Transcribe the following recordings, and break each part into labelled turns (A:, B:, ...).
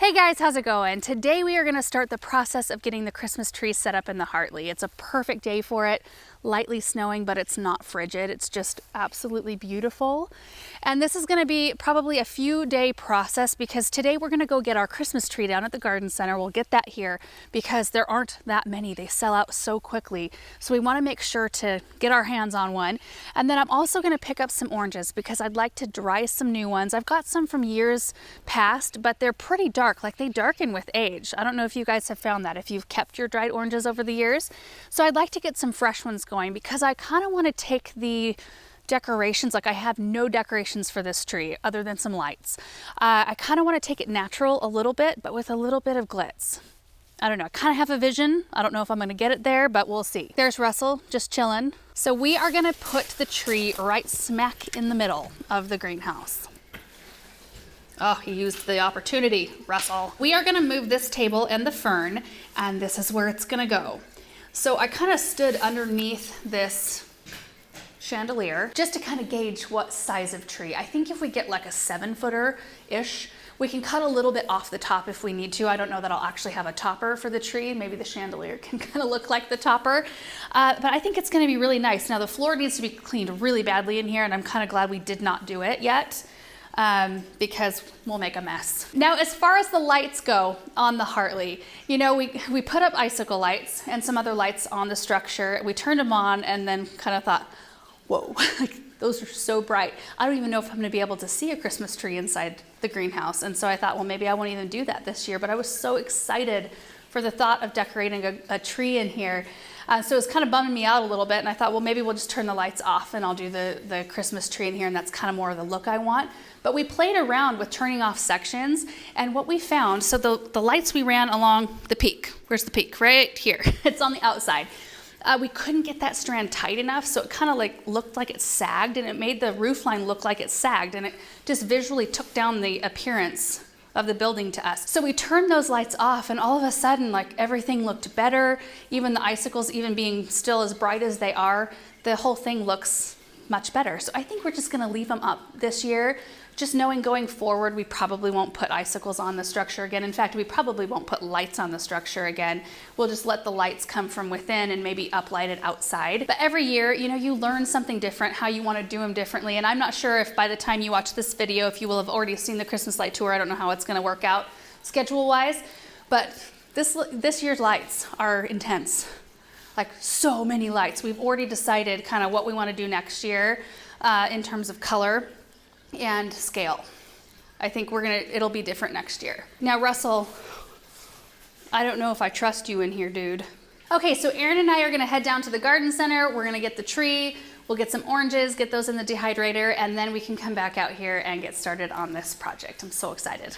A: Hey guys, how's it going? Today we are going to start the process of getting the Christmas tree set up in the Hartley. It's a perfect day for it. Lightly snowing, but it's not frigid. It's just absolutely beautiful. And this is going to be probably a few day process because today we're going to go get our Christmas tree down at the garden center. We'll get that here because there aren't that many. They sell out so quickly. So we want to make sure to get our hands on one. And then I'm also going to pick up some oranges because I'd like to dry some new ones. I've got some from years past, but they're pretty dark. Like they darken with age. I don't know if you guys have found that, if you've kept your dried oranges over the years. So I'd like to get some fresh ones going because I kind of want to take the decorations, like I have no decorations for this tree other than some lights. I kind of want to take it natural a little bit, but with a little bit of glitz. I don't know, I kind of have a vision. I don't know if I'm going to get it there, but we'll see. There's Russell just chilling. So we are going to put the tree right smack in the middle of the greenhouse. Oh, he used the opportunity, Russell. We are going to move this table and the fern, and this is where it's going to go. So I kind of stood underneath this chandelier just to kind of gauge what size of tree. I think if we get like a 7-footer-ish, we can cut a little bit off the top if we need to. I don't know that I'll actually have a topper for the tree. Maybe the chandelier can kind of look like the topper. But I think it's going to be really nice. Now the floor needs to be cleaned really badly in here, and I'm kind of glad we did not do it yet. Because we'll make a mess. Now, as far as the lights go on the Hartley, you know, we put up icicle lights and some other lights on the structure. We turned them on and then kind of thought, whoa, like those are so bright. I don't even know if I'm gonna be able to see a Christmas tree inside the greenhouse. And so I thought, well, maybe I won't even do that this year, but I was so excited for the thought of decorating a tree in here. So it's kind of bumming me out a little bit, and I thought, well, maybe we'll just turn the lights off and I'll do the Christmas tree in here, and that's kind of more of the look I want. But we played around with turning off sections, and what we found, so the lights we ran along the peak. Where's the peak? Right here. It's on the outside. We couldn't get that strand tight enough, so it kind of like looked like it sagged, and it made the roof line look like it sagged, and it just visually took down the appearance of the building to us. So we turned those lights off, and all of a sudden, like, everything looked better. Even the icicles, even being still as bright as they are, the whole thing looks much better. So I think we're just gonna leave them up this year, just knowing going forward, we probably won't put icicles on the structure again. In fact, we probably won't put lights on the structure again. We'll just let the lights come from within and maybe uplight it outside. But every year, you know, you learn something different, how you want to do them differently. And I'm not sure if by the time you watch this video, if you will have already seen the Christmas light tour. I don't know how it's going to work out schedule-wise, but this year's lights are intense. Like so many lights. We've already decided kind of what we want to do next year in terms of color and scale. I think it'll be different next year. Now, Russell, I don't know if I trust you in here, dude. Okay, so Aaron and I are gonna head down to the garden center. We're gonna get the tree, we'll get some oranges, get those in the dehydrator, and then we can come back out here and get started on this project. I'm so excited.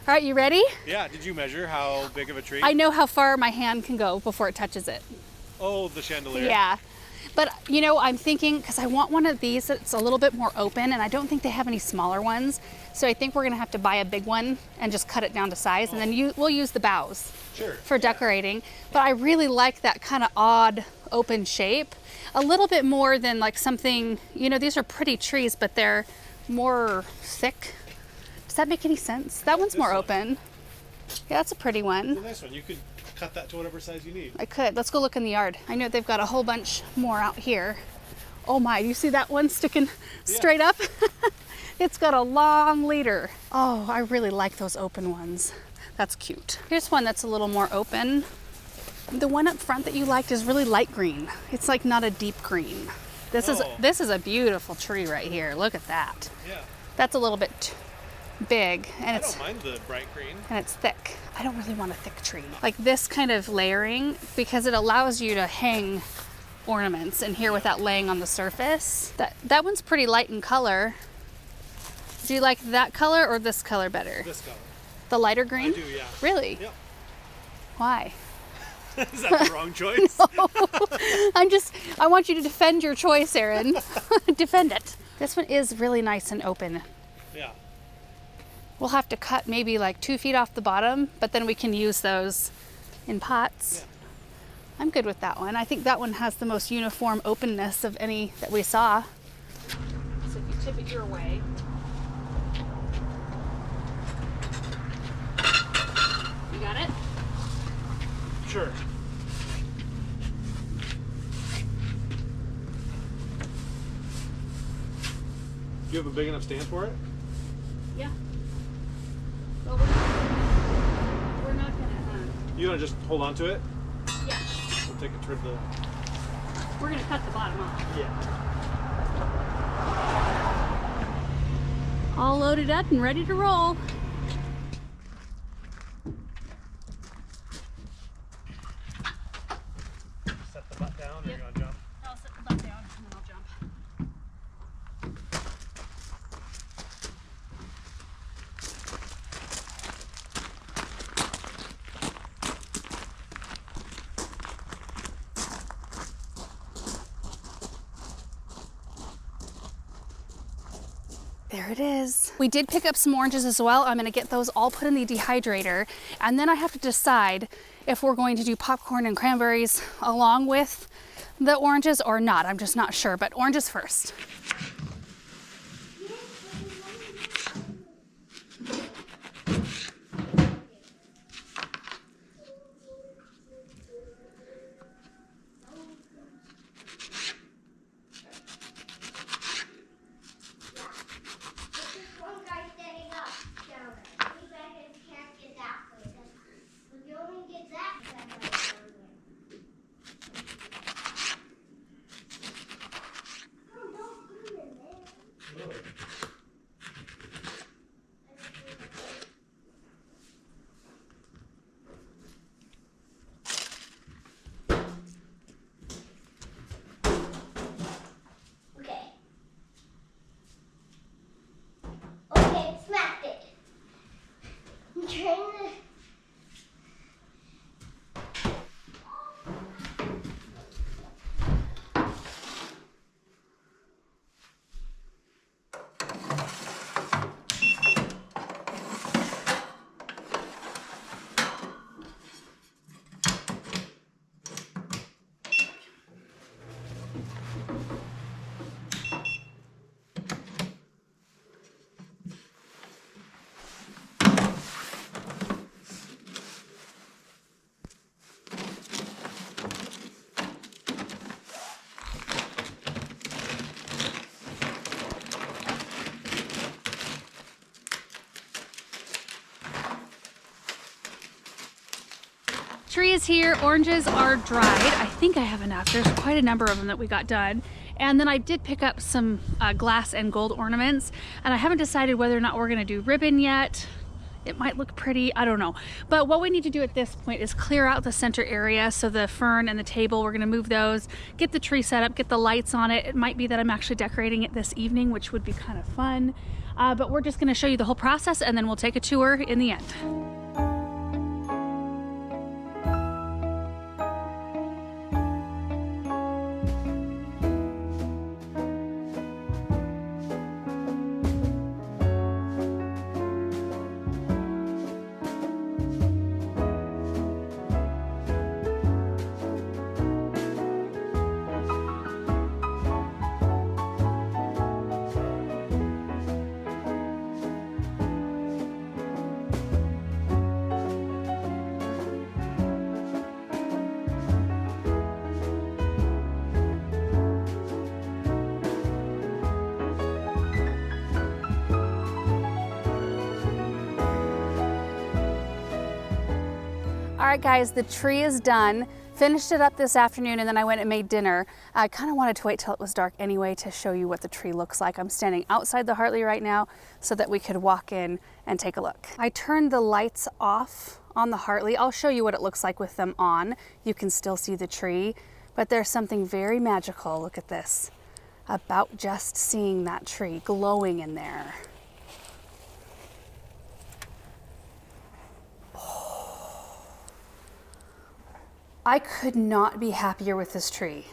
A: All right, you ready?
B: Yeah, did you measure how big of a tree?
A: I know how far my hand can go before it touches it.
B: Oh, the chandelier.
A: Yeah. But, you know, I'm thinking, because I want one of these that's a little bit more open, and I don't think they have any smaller ones. So I think we're going to have to buy a big one and just cut it down to size, and then we'll use the boughs for decorating. But I really like that kind of odd open shape. A little bit more than like something, you know, these are pretty trees, but they're more thick. Does that make any sense? That one's more open. Yeah, that's a pretty one.
B: It's a nice one. You could cut that to whatever size you need.
A: I could. Let's go look in the yard. I know they've got a whole bunch more out here. Oh my, you see that one sticking straight up? It's got a long leader. Oh, I really like those open ones. That's cute. Here's one that's a little more open. The one up front that you liked is really light green. It's like not a deep green. This is a beautiful tree right here. Look at that.
B: Yeah.
A: That's a little bit big, and
B: I don't mind the bright green.
A: And it's thick. I don't really want a thick tree. Like this kind of layering, because it allows you to hang ornaments in here without laying on the surface. That one's pretty light in color. Do you like that color or this color better?
B: This color.
A: The lighter green?
B: I do, yeah.
A: Really?
B: Yep.
A: Why?
B: Is that the wrong choice?
A: No. I want you to defend your choice, Aaron. Defend it. This one is really nice and open.
B: Yeah.
A: We'll have to cut maybe like 2 feet off the bottom, but then we can use those in pots. Yeah. I'm good with that one. I think that one has the most uniform openness of any that we saw. So if you tip it your way.
B: Sure. Do you have a big enough stand for it?
A: Yeah. Well, we're not gonna.
B: You want to just hold on to it?
A: Yeah.
B: We'll take it toward the.
A: We're gonna cut the bottom off.
B: Yeah.
A: All loaded up and ready to roll.
B: Set the butt down, or you're gonna jump?
A: I'll set the butt down and then I'll jump. There it is. We did pick up some oranges as well. I'm gonna get those all put in the dehydrator, and then I have to decide if we're going to do popcorn and cranberries along with the oranges or not. I'm just not sure, but oranges first.
C: Okay, smacked it. I'm trying to.
A: Tree is here, oranges are dried. I think I have enough. There's quite a number of them that we got done. And then I did pick up some glass and gold ornaments, and I haven't decided whether or not we're gonna do ribbon yet. It might look pretty, I don't know. But what we need to do at this point is clear out the center area. So the fern and the table, we're gonna move those, get the tree set up, get the lights on it. It might be that I'm actually decorating it this evening, which would be kind of fun. But we're just gonna show you the whole process, and then we'll take a tour in the end. All right, guys, the tree is done. Finished it up this afternoon, and then I went and made dinner. I kind of wanted to wait till it was dark anyway to show you what the tree looks like. I'm standing outside the Hartley right now so that we could walk in and take a look. I turned the lights off on the Hartley. I'll show you what it looks like with them on. You can still see the tree, but there's something very magical, look at this, about just seeing that tree glowing in there. I could not be happier with this tree.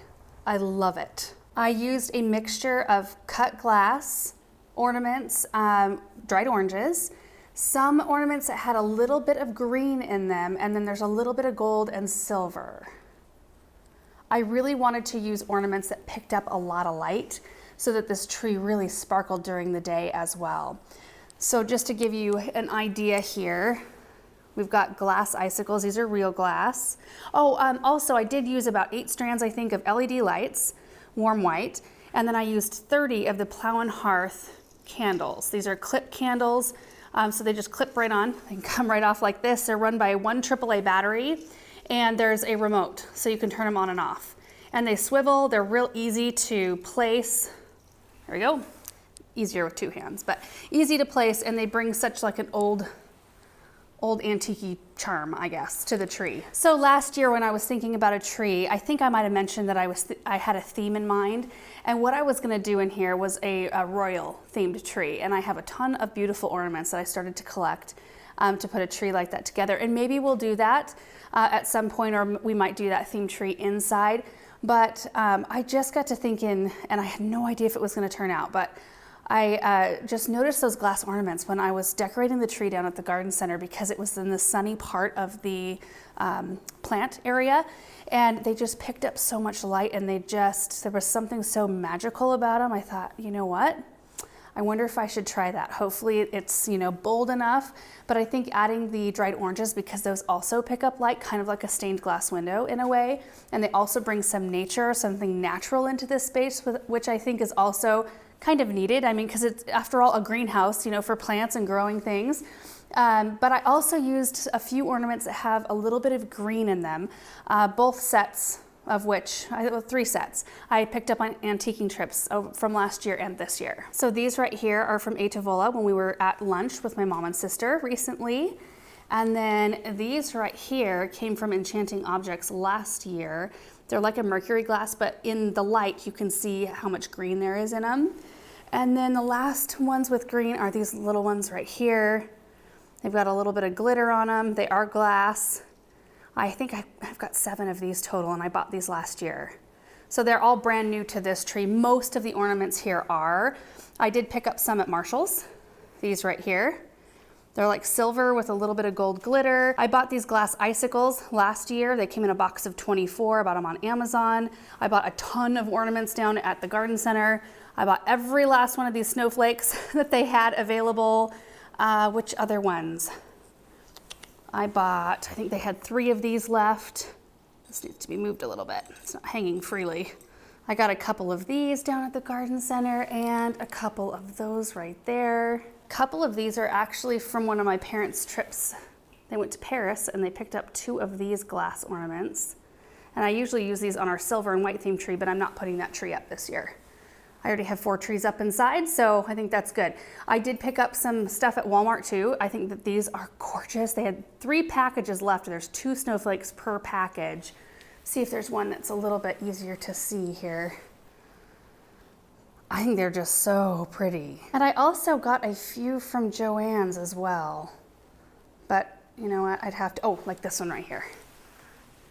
A: I love it. I used a mixture of cut glass ornaments, dried oranges, some ornaments that had a little bit of green in them, and then there's a little bit of gold and silver. I really wanted to use ornaments that picked up a lot of light so that this tree really sparkled during the day as well. So just to give you an idea here, We've got glass icicles. These are real glass. Oh, also I did use about 8 strands, I think, of LED lights, warm white. And then I used 30 of the Plow and Hearth candles. These are clip candles. So they just clip right on. They can come right off like this. They're run by one AAA battery, and there's a remote, so you can turn them on and off. And they swivel. They're real easy to place. There we go. Easier with 2 hands, but easy to place, and they bring such like an old antique charm, I guess, to the tree. So last year when I was thinking about a tree, I think I might have mentioned that I had a theme in mind, and what I was gonna do in here was a royal themed tree, and I have a ton of beautiful ornaments that I started to collect to put a tree like that together, and maybe we'll do that at some point, or we might do that theme tree inside, but I just got to thinking, and I had no idea if it was gonna turn out, but I just noticed those glass ornaments when I was decorating the tree down at the garden center, because it was in the sunny part of the plant area, and they just picked up so much light, and there was something so magical about them. I thought, you know what? I wonder if I should try that. Hopefully it's, bold enough, but I think adding the dried oranges, because those also pick up light, kind of like a stained glass window in a way, and they also bring some nature, something natural into this space, which I think is also kind of needed. I mean, because it's, after all, a greenhouse, for plants and growing things. But I also used a few ornaments that have a little bit of green in them, both sets of which, 3 sets, I picked up on antiquing trips from last year and this year. So these right here are from Atavola when we were at lunch with my mom and sister recently. And then these right here came from Enchanting Objects last year. They're like a mercury glass, but in the light you can see how much green there is in them. And then the last ones with green are these little ones right here. They've got a little bit of glitter on them. They are glass. I think I've got 7 of these total, and I bought these last year. So they're all brand new to this tree. Most of the ornaments here are. I did pick up some at Marshall's, these right here. They're like silver with a little bit of gold glitter. I bought these glass icicles last year. They came in a box of 24. I bought them on Amazon. I bought a ton of ornaments down at the garden center. I bought every last one of these snowflakes that they had available. Which other ones? I think they had 3 of these left. This needs to be moved a little bit. It's not hanging freely. I got a couple of these down at the garden center and a couple of those right there. A couple of these are actually from one of my parents' trips. They went to Paris and they picked up 2 of these glass ornaments. And I usually use these on our silver and white theme tree, but I'm not putting that tree up this year. I already have 4 trees up inside, so I think that's good. I did pick up some stuff at Walmart too. I think that these are gorgeous. They had 3 packages left. There's 2 snowflakes per package. See if there's one that's a little bit easier to see here. I think they're just so pretty. And I also got a few from Joann's as well. But you know what, I'd have to, like this one right here.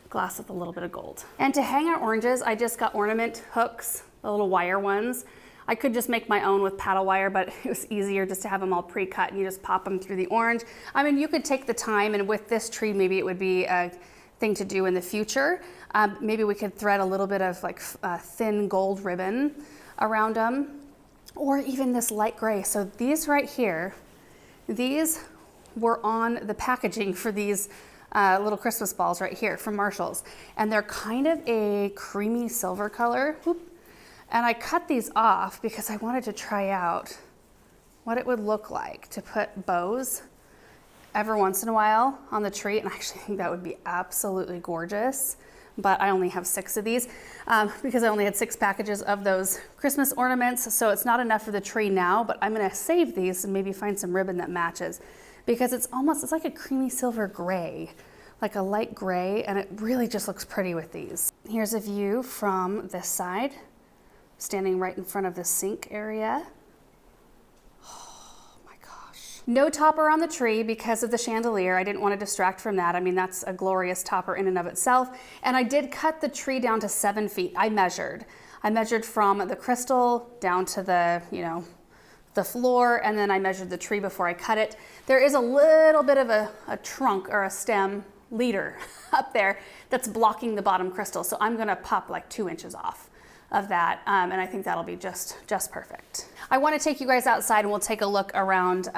A: Glass with a little bit of gold. And to hang our oranges, I just got ornament hooks, the little wire ones. I could just make my own with paddle wire, but it was easier just to have them all pre-cut and you just pop them through the orange. I mean, you could take the time, and with this tree, maybe it would be a thing to do in the future. Maybe we could thread a little bit of like thin gold ribbon around them, or even this light gray. So these right here, these were on the packaging for these little Christmas balls right here from Marshall's. And they're kind of a creamy silver color. Whoop. And I cut these off because I wanted to try out what it would look like to put bows every once in a while on the tree. And I actually think that would be absolutely gorgeous. But I only have 6 of these because I only had 6 packages of those Christmas ornaments. So it's not enough for the tree now, but I'm gonna save these and maybe find some ribbon that matches, because it's like a creamy silver gray, like a light gray, and it really just looks pretty with these. Here's a view from this side, standing right in front of the sink area. Oh my gosh. No topper on the tree because of the chandelier. I didn't want to distract from that. I mean, that's a glorious topper in and of itself. And I did cut the tree down to 7 feet. I measured from the crystal down to the, the floor, and then I measured the tree before I cut it. There is a little bit of a trunk or a stem leader up there that's blocking the bottom crystal. So I'm gonna pop like 2 inches off of that, and I think that'll be just perfect. I want to take you guys outside and we'll take a look around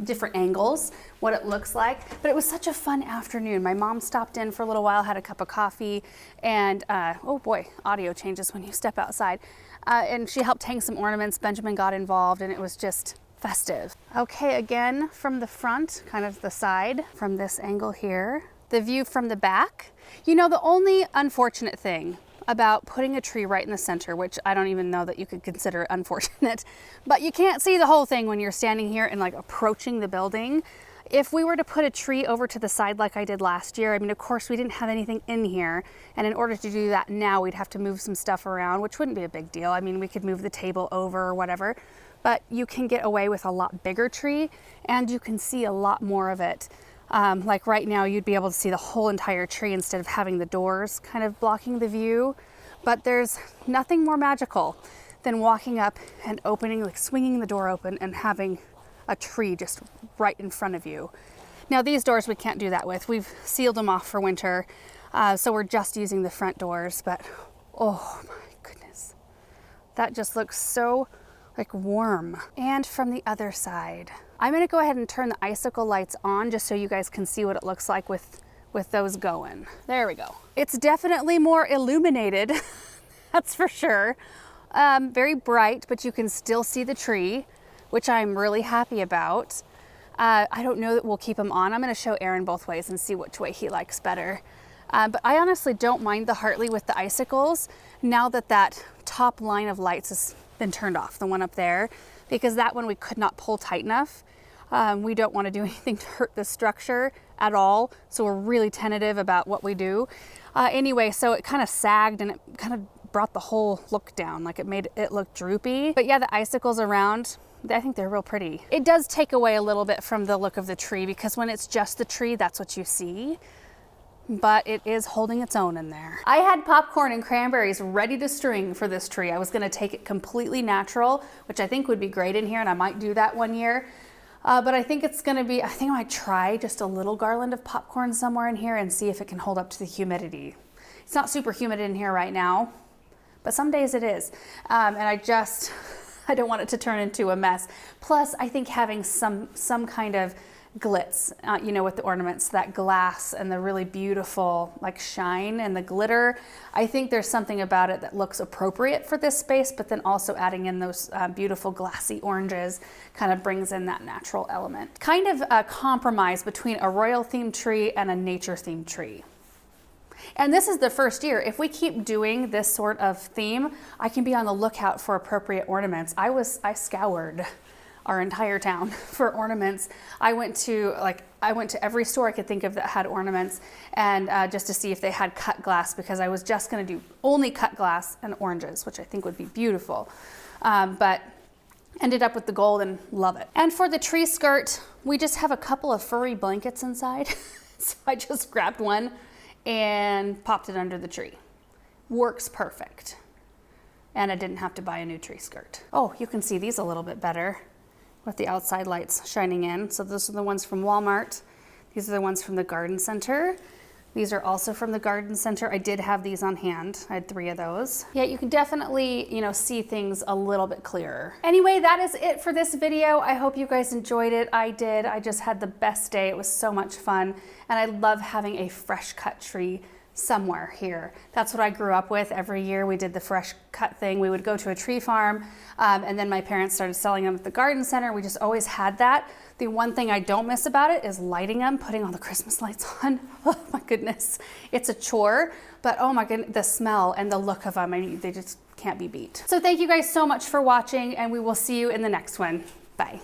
A: different angles, what it looks like. But it was such a fun afternoon. My mom stopped in for a little while, had a cup of coffee, and oh boy, audio changes when you step outside. And she helped hang some ornaments. Benjamin got involved, and it was just festive. Okay, again from the front, kind of the side, from this angle here. The view from the back. You know, the only unfortunate thing about putting a tree right in the center, which I don't even know that you could consider unfortunate, but you can't see the whole thing when you're standing here and like approaching the building. If we were to put a tree over to the side like I did last year, I mean, of course we didn't have anything in here. And in order to do that now, we'd have to move some stuff around, which wouldn't be a big deal. I mean, we could move the table over or whatever, but you can get away with a lot bigger tree and you can see a lot more of it. Like right now, you'd be able to see the whole entire tree instead of having the doors kind of blocking the view. But there's nothing more magical than walking up and opening, like swinging the door open and having a tree just right in front of you. Now these doors we can't do that with. We've sealed them off for winter, so we're just using the front doors, but oh my goodness. That just looks so like warm. And from the other side, I'm gonna go ahead and turn the icicle lights on just so you guys can see what it looks like with those going. There we go. It's definitely more illuminated, that's for sure. Very bright, but you can still see the tree, which I'm really happy about. I don't know that we'll keep them on. I'm gonna show Aaron both ways and see which way he likes better. But I honestly don't mind the Hartley with the icicles now that that top line of lights has been turned off, the one up there, because that one we could not pull tight enough. We don't want to do anything to hurt the structure at all, so we're really tentative about what we do. Anyway, so it kind of sagged and it kind of brought the whole look down, like it made it look droopy. But yeah, the icicles around, I think they're real pretty. It does take away a little bit from the look of the tree because when it's just the tree, that's what you see. But it is holding its own in there. I had popcorn and cranberries ready to string for this tree. I was gonna take it completely natural, which I think would be great in here, and I might do that one year. But I think it's gonna be, I think I might try just a little garland of popcorn somewhere in here and see if it can hold up to the humidity. It's not super humid in here right now, but some days it is. And I don't want it to turn into a mess. Plus, I think having some kind of glitz, you know, with the ornaments, that glass and the really beautiful like shine and the glitter. I think there's something about it that looks appropriate for this space, but then also adding in those beautiful glassy oranges kind of brings in that natural element. Kind of a compromise between a royal themed tree and a nature themed tree. And this is the first year. If we keep doing this sort of theme, I can be on the lookout for appropriate ornaments. I scoured our entire town for ornaments. I went to every store I could think of that had ornaments, and just to see if they had cut glass, because I was just gonna do only cut glass and oranges, which I think would be beautiful. But ended up with the gold and love it. And for the tree skirt, we just have a couple of furry blankets inside. So I just grabbed one and popped it under the tree. Works perfect. And I didn't have to buy a new tree skirt. Oh, you can see these a little bit better with the outside lights shining in. So those are the ones from Walmart. These are the ones from the garden center. These are also from the garden center. I did have these on hand. I had 3 of those. Yeah, you can definitely, you know, see things a little bit clearer. Anyway, that is it for this video. I hope you guys enjoyed it. I did. I just had the best day. It was so much fun. And I love having a fresh cut tree somewhere here. That's what I grew up with. Every year we did the fresh cut thing. We would go to a tree farm, and then my parents started selling them at the garden center. We just always had that. The one thing I don't miss about it is lighting them, putting all the Christmas lights on. Oh my goodness. It's a chore, but oh my goodness, the smell and the look of them, I mean, they just can't be beat. So thank you guys so much for watching, and we will see you in the next one. Bye.